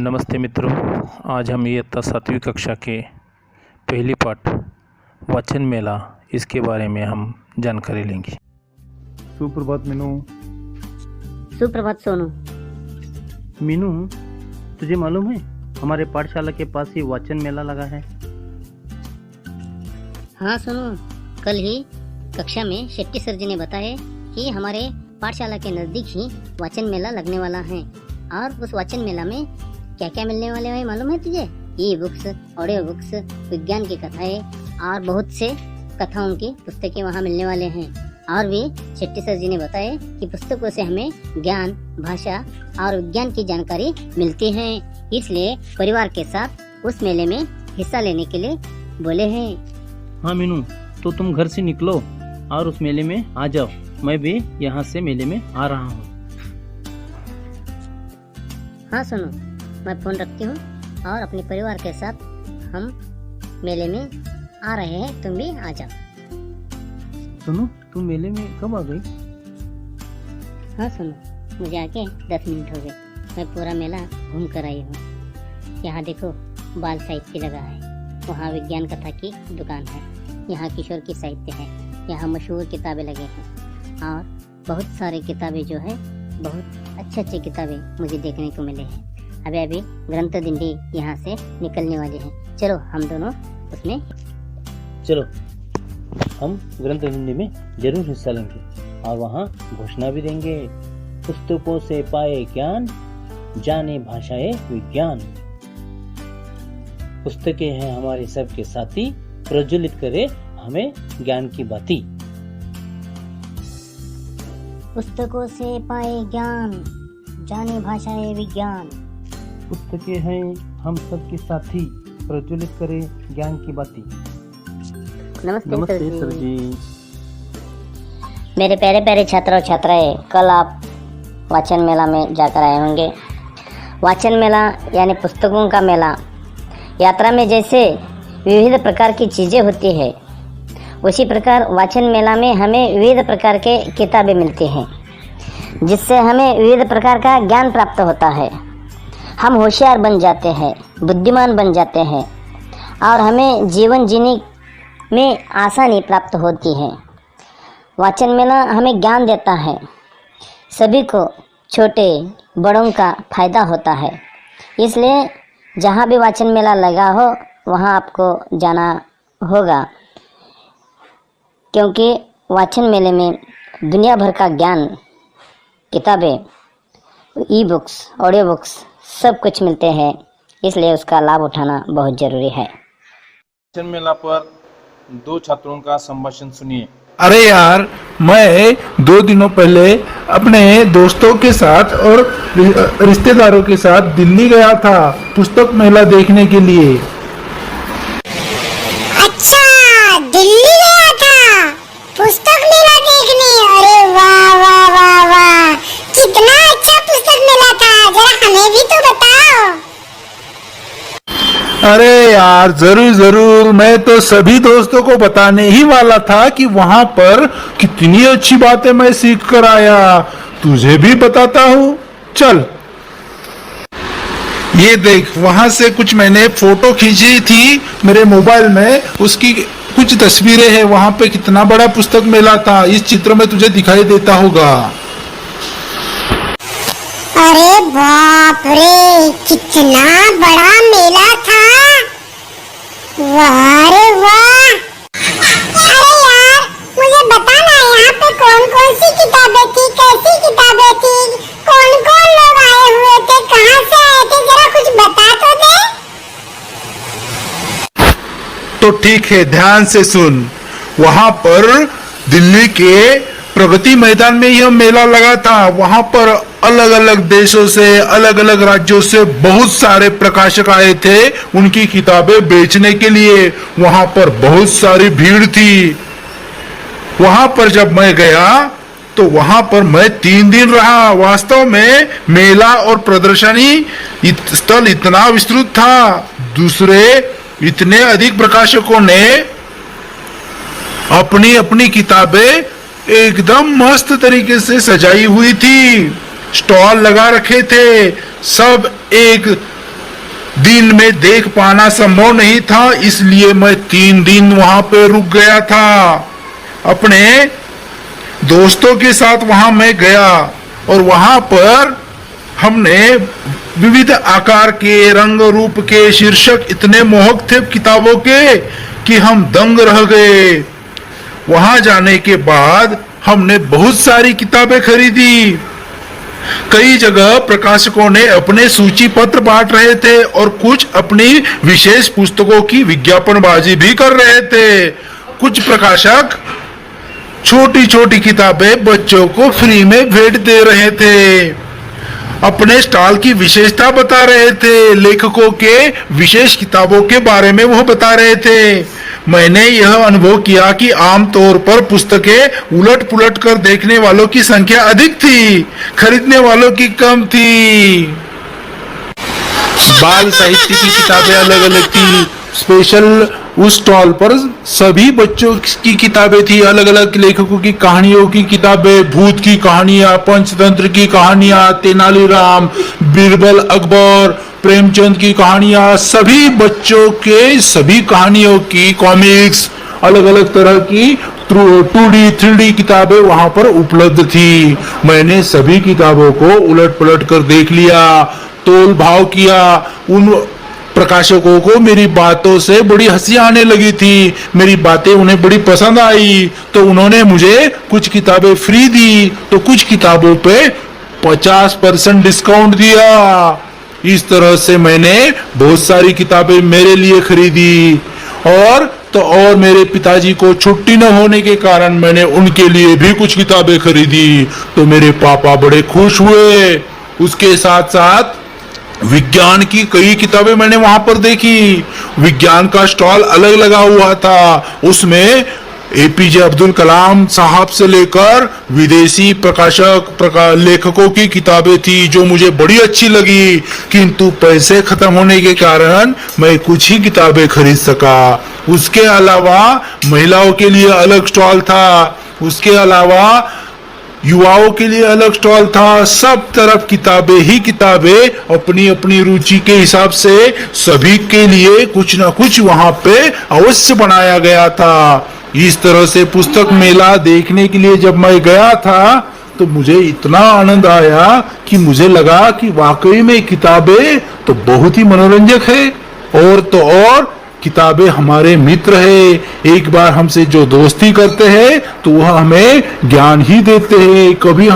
नमस्ते मित्रों, आज हम इयत्ता 7वीं कक्षा के पहली पाठ वाचन मेला इसके बारे में हम जानकारी लेंगे। सुप्रभात मीनू। सुप्रभात सोनू। मीनू, तुझे मालूम है हमारे पाठशाला के पास ही वाचन मेला लगा है। हाँ सोनू, कल ही कक्षा में शेट्टी सर जी ने बताया कि हमारे पाठशाला के नजदीक ही वाचन मेला लगने वाला है और उस वाचन मेला में क्या क्या मिलने वाले हैं मालूम है तुझे? ई बुक्स, ऑडियो बुक्स, विज्ञान की कथाएं और बहुत से कथाओं की पुस्तकें वहाँ मिलने वाले हैं। और भी शेट्टी सर जी ने बताया कि पुस्तकों से हमें ज्ञान, भाषा और विज्ञान की जानकारी मिलती है, इसलिए परिवार के साथ उस मेले में हिस्सा लेने के लिए बोले हैं। हाँ मीनू, तो तुम घर से निकलो और उस मेले में आ जाओ। मैं भी यहाँ से मेले में आ रहा हूँ। हाँ सोनू, मैं फोन रखती हूँ और अपने परिवार के साथ हम मेले में आ रहे हैं, तुम भी आ जाओ। सुनो, तुम मेले में कब आ गई? हाँ सोनू, मुझे आके 10 मिनट हो गए। मैं पूरा मेला घूम कर आई हूँ। यहाँ देखो, बाल साहित्य लगा है, वहाँ विज्ञान कथा की दुकान है, यहाँ किशोर की साहित्य है, यहाँ मशहूर किताबें लगे हैं और बहुत सारे किताबें जो है, बहुत अच्छे किताबें मुझे देखने को मिले हैं। अभी ग्रंथ दिंडी यहाँ से निकलने वाले हैं। चलो हम दोनों उसमें चलो, हम ग्रंथ दिंडी में जरूर हिस्सा लेंगे और वहाँ घोषणा भी देंगे। पुस्तकों से पाए ज्ञान, जाने भाषाएं विज्ञान। पुस्तकें हैं हमारे सबके साथी, प्रज्वलित करे हमें ज्ञान की बाती। पुस्तकों से पाए ज्ञान, जाने भाषाएं विज्ञान। पुस्तकें हैं हम सबके साथी, प्रज्वलित करे ज्ञान की बाती। नमस्ते सर जी। मेरे प्यारे प्यारे छात्र और छात्राएं, कल आप वाचन मेला में जाकर आए होंगे। वाचन मेला यानी पुस्तकों का मेला। यात्रा में जैसे विविध प्रकार की चीज़ें होती है, उसी प्रकार वाचन मेला में हमें विविध प्रकार के किताबें मिलती हैं, जिससे हमें विविध प्रकार का ज्ञान प्राप्त होता है। हम होशियार बन जाते हैं, बुद्धिमान बन जाते हैं और हमें जीवन जीने में आसानी प्राप्त होती है। वाचन मेला हमें ज्ञान देता है। सभी को, छोटे बड़ों का फायदा होता है। इसलिए जहाँ भी वाचन मेला लगा हो वहाँ आपको जाना होगा, क्योंकि वाचन मेले में दुनिया भर का ज्ञान, किताबें, ई बुक्स, ऑडियो बुक्स सब कुछ मिलते हैं। इसलिए उसका लाभ उठाना बहुत जरूरी है। वाचन मेला पर 2 छात्रों का संभाषण सुनिए। अरे यार, मैं 2 दिनों पहले अपने दोस्तों के साथ और रिश्तेदारों के साथ दिल्ली गया था पुस्तक मेला देखने के लिए। अच्छा, दिल्ली गया था पुस्तक मेला देखने? अरे वाह वाह वाह वाह, कितना अच्छा पुस्तक मेला था, जरा हमें भी तो बताओ। अरे यार, जरूर जरूर, मैं तो सभी दोस्तों को बताने ही वाला था कि वहां पर कितनी अच्छी बातें मैं सीख कर आया। तुझे भी बताता हूँ, चल। ये देख, वहां से कुछ मैंने फोटो खींची थी मेरे मोबाइल में, उसकी कुछ तस्वीरें हैं। वहां पे कितना बड़ा पुस्तक मेला था, इस चित्र में तुझे दिखाई देता होगा। अरे बाप रे, कितना बड़ा मेला था। वाह रे वाह। अरे यार, मुझे बताना, यहाँ पे कौन कौन सी किताबें थी, कैसी किताबें थी, कौन कौन लोग आए हुए थे, कहाँ से आए थे, जरा कुछ बता तो दे। तो ठीक है, ध्यान से सुन। वहां पर दिल्ली के प्रगति मैदान में यह मेला लगा था। वहां पर अलग अलग देशों से, अलग अलग राज्यों से बहुत सारे प्रकाशक आए थे उनकी किताबें बेचने के लिए। वहां पर बहुत सारी भीड़ थी। वहां पर जब मैं गया तो वहां पर मैं 3 दिन रहा। वास्तव में मेला और प्रदर्शनी स्थल इतना विस्तृत था, दूसरे इतने अधिक प्रकाशकों ने अपनी अपनी किताबें एकदम मस्त तरीके से सजाई हुई थी, स्टॉल लगा रखे थे। सब एक दिन में देख पाना संभव नहीं था, इसलिए मैं 3 दिन वहां पे रुक गया था। अपने दोस्तों के साथ वहां मैं गया और वहां पर हमने विविध आकार के, रंग रूप के, शीर्षक इतने मोहक थे किताबों के कि हम दंग रह गए। वहां जाने के बाद हमने बहुत सारी किताबें खरीदी। कई जगह प्रकाशकों ने अपने सूची पत्र बांट रहे थे और कुछ अपनी विशेष पुस्तकों की विज्ञापनबाजी भी कर रहे थे। कुछ प्रकाशक छोटी छोटी किताबें बच्चों को फ्री में भेंट दे रहे थे, अपने स्टॉल की विशेषता बता रहे थे, लेखकों के विशेष किताबों के बारे में वो बता रहे थे। मैंने यह अनुभव किया कि आमतौर पर पुस्तकें उलट पुलट कर देखने वालों की संख्या अधिक थी, खरीदने वालों की कम थी। बाल साहित्य की किताबें अलग अलग थी। स्पेशल उस स्टॉल पर सभी बच्चों की किताबें थी, अलग अलग लेखकों की कहानियों की किताबें, भूत की कहानियां, पंचतंत्र की कहानियां, तेनालीराम, बीरबल, अकबर, प्रेमचंद की कहानियां, सभी बच्चों के सभी कहानियों की कॉमिक्स, अलग अलग तरह की 2D 3D किताबें वहां पर उपलब्ध थी। मैंने सभी किताबों को उलट पलट कर देख लिया, तोल भाव किया। उन प्रकाशकों को मेरी बातों से बड़ी हंसी आने लगी थी, मेरी बातें उन्हें बड़ी पसंद आई, तो उन्होंने मुझे कुछ किताबें फ्री दी तो कुछ किताबों पे 50% डिस्काउंट दिया। इस तरह से मैंने बहुत सारी किताबें मेरे लिए खरीदी और मेरे पिताजी को छुट्टी न होने के कारण मैंने उनके लिए भी कुछ किताबें खरीदी, तो मेरे पापा बड़े खुश हुए। उसके साथ साथ विज्ञान की कई किताबें मैंने वहां पर देखी। विज्ञान का स्टॉल अलग लगा हुआ था, उसमें एपीजे अब्दुल कलाम साहब से लेकर विदेशी लेखकों की किताबें थी जो मुझे बड़ी अच्छी लगी, किंतु पैसे खत्म होने के कारण मैं कुछ ही किताबें खरीद सका। उसके अलावा महिलाओं के लिए अलग स्टॉल था, उसके अलावा युवाओं के लिए अलग स्टॉल था। सब तरफ किताबें ही किताबें, अपनी अपनी रुचि के हिसाब से सभी के लिए कुछ ना कुछ वहां पे अवश्य बनाया गया था। इस तरह से पुस्तक मेला देखने के लिए जब मैं गया था तो मुझे इतना आनंद आया कि मुझे लगा कि वाकई में किताबें तो बहुत ही मनोरंजक है। और तो और किताबें हमारे मित्र है, एक बार हमसे जो दोस्ती करते हैं तो वह हमें ज्ञान ही देते हैं, कभी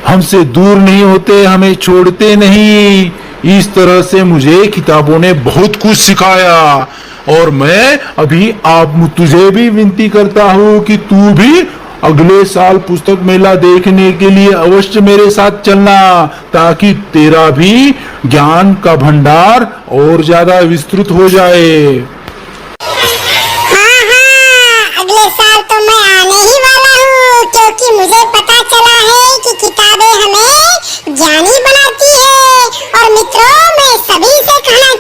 हमसे दूर नहीं होते, हमें छोड़ते नहीं। इस तरह से मुझे किताबों ने बहुत कुछ सिखाया और मैं अभी तुझे भी विनती करता हूँ कि तू भी अगले साल पुस्तक मेला देखने के लिए अवश्य मेरे साथ चलना, ताकि तेरा भी ज्ञान का भंडार और ज्यादा विस्तृत हो जाए। हाँ हाँ, अगले साल तो मैं आने ही वाला हूँ, क्योंकि मुझे पता चला है कि किताबें हमें ज्ञानी बनाती है। और मित्रों, मैं सभी से कहना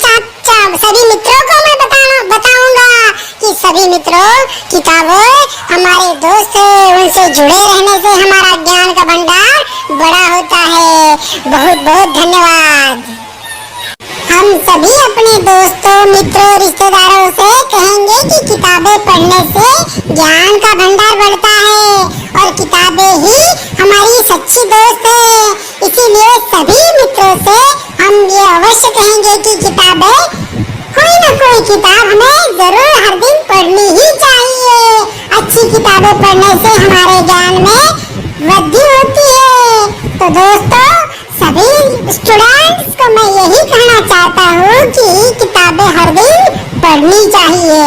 सभी मित्रों को मैं बताऊंगा कि सभी मित्रों, किताबें हमारे दोस्त हैं, उनसे जुड़े रहने से हमारा ज्ञान का भंडार बड़ा होता है। बहुत बहुत धन्यवाद। हम सभी अपने दोस्तों, मित्रों, रिश्तेदारों से कहेंगे कि किताबें पढ़ने से ज्ञान का भंडार बढ़ता है और किताबें ही हमारी सच्ची दोस्त है। इसीलिए सभी मित्रों से हम ये अवश्य कहेंगे कि किताबें, कोई ना कोई किताब हमें जरूर हर दिन पढ़नी ही चाहिए। अच्छी किताबें पढ़ने से हमारे ज्ञान में वृद्धि होती है। तो दोस्तों, सभी स्टूडेंट्स को मैं यही कहना चाहता हूँ कि किताबें हर दिन पढ़नी चाहिए।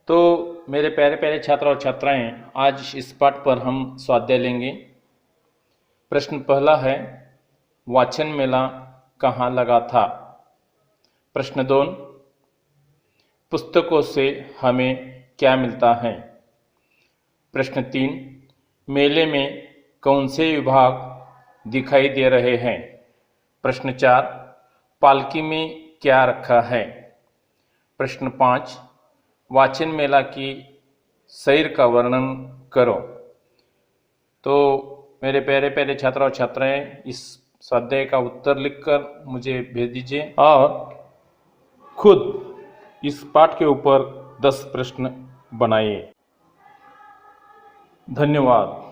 तो मेरे प्यारे प्यारे छात्र और छात्राएं, आज इस पाठ पर हम स्वाध्याय लेंगे। प्रश्न पहला है, वाचन मेला कहाँ लगा था? प्रश्न 2, पुस्तकों से हमें क्या मिलता है? प्रश्न 3, मेले में कौन से विभाग दिखाई दे रहे हैं? प्रश्न 4, पालकी में क्या रखा है? प्रश्न 5, वाचन मेला की सैर का वर्णन करो। तो मेरे प्यारे प्यारे छात्र और छात्राएं, इस स्वाध्याय का उत्तर लिखकर मुझे भेज दीजिए और खुद इस पाठ के ऊपर 10 प्रश्न बनाइए। धन्यवाद।